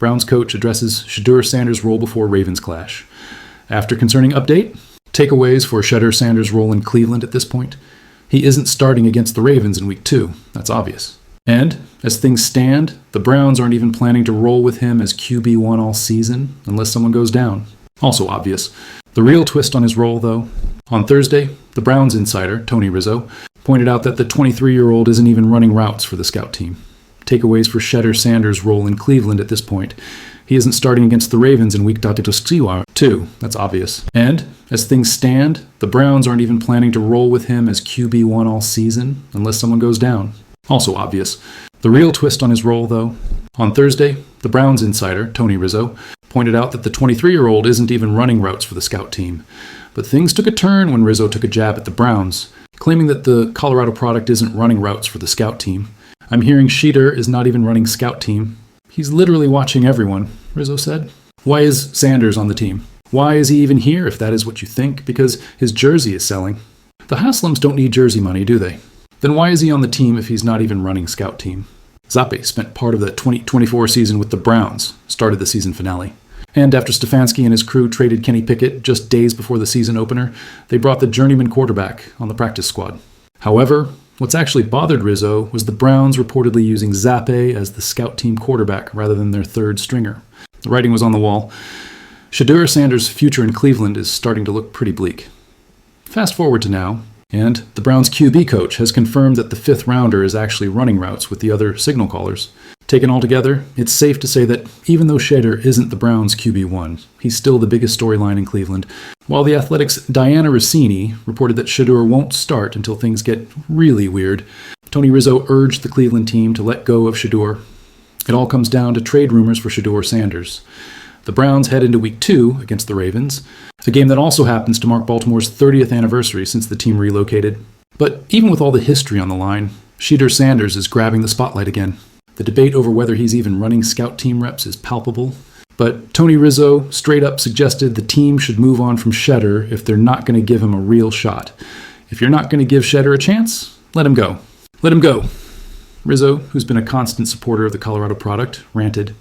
Browns coach addresses Shedeur Sanders' role before Ravens clash. After concerning update, takeaways for Shedeur Sanders' role in Cleveland at this point. He isn't starting against the Ravens in Week 2. That's obvious. And, as things stand, the Browns aren't even planning to roll with him as QB1 all season, unless someone goes down. Also obvious. The real twist on his role, though. On Thursday, the Browns insider, Tony Rizzo, pointed out that the 23-year-old isn't even running routes for the scout team. Takeaways for Shedeur Sanders' role in Cleveland at this point. He isn't starting against the Ravens in Week 2. That's obvious. And, as things stand, the Browns aren't even planning to roll with him as QB1 all season, unless someone goes down. Also obvious. The real twist on his role, though. On Thursday, the Browns insider, Tony Rizzo, pointed out that the 23-year-old isn't even running routes for the scout team. But things took a turn when Rizzo took a jab at the Browns, claiming that the Colorado product isn't running routes for the scout team. I'm hearing Shedeur is not even running scout team. He's literally watching everyone, Rizzo said. Why is Sanders on the team? Why is he even here if that is what you think? Because his jersey is selling. The Haslams don't need jersey money, do they? Then why is he on the team if he's not even running scout team? Zappe spent part of the 2024 season with the Browns, started the season finale. And after Stefanski and his crew traded Kenny Pickett just days before the season opener, they brought the journeyman quarterback on the practice squad. However, what's actually bothered Rizzo was the Browns reportedly using Zappe as the scout team quarterback rather than their third stringer. The writing was on the wall. Shedeur Sanders' future in Cleveland is starting to look pretty bleak. Fast forward to now, and the Browns' QB coach has confirmed that the fifth rounder is actually running routes with the other signal callers. Taken all together, it's safe to say that even though Shedeur isn't the Browns' QB1, he's still the biggest storyline in Cleveland. While the Athletic's Diana Rossini reported that Shedeur won't start until things get really weird, Tony Rizzo urged the Cleveland team to let go of Shedeur. It all comes down to trade rumors for Shedeur Sanders. The Browns head into Week 2 against the Ravens, a game that also happens to mark Baltimore's 30th anniversary since the team relocated. But even with all the history on the line, Shedeur Sanders is grabbing the spotlight again. The debate over whether he's even running scout team reps is palpable. But Tony Rizzo straight up suggested the team should move on from Shedeur if they're not going to give him a real shot. If you're not going to give Shedeur a chance, let him go. Let him go. Rizzo, who's been a constant supporter of the Colorado product, ranted,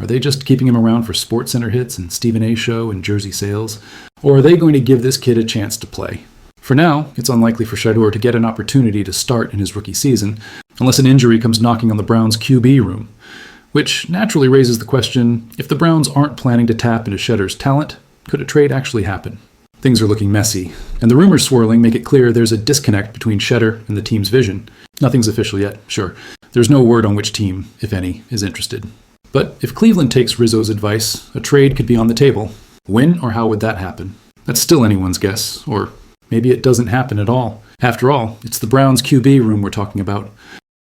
are they just keeping him around for SportsCenter hits and Stephen A. show and jersey sales? Or are they going to give this kid a chance to play? For now, it's unlikely for Shedeur to get an opportunity to start in his rookie season, unless an injury comes knocking on the Browns' QB room. Which naturally raises the question, if the Browns aren't planning to tap into Shedeur's talent, could a trade actually happen? Things are looking messy, and the rumors swirling make it clear there's a disconnect between Shedeur and the team's vision. Nothing's official yet, sure. There's no word on which team, if any, is interested. But if Cleveland takes Rizzo's advice, a trade could be on the table. When or how would that happen? That's still anyone's guess, or maybe it doesn't happen at all. After all, it's the Browns' QB room we're talking about.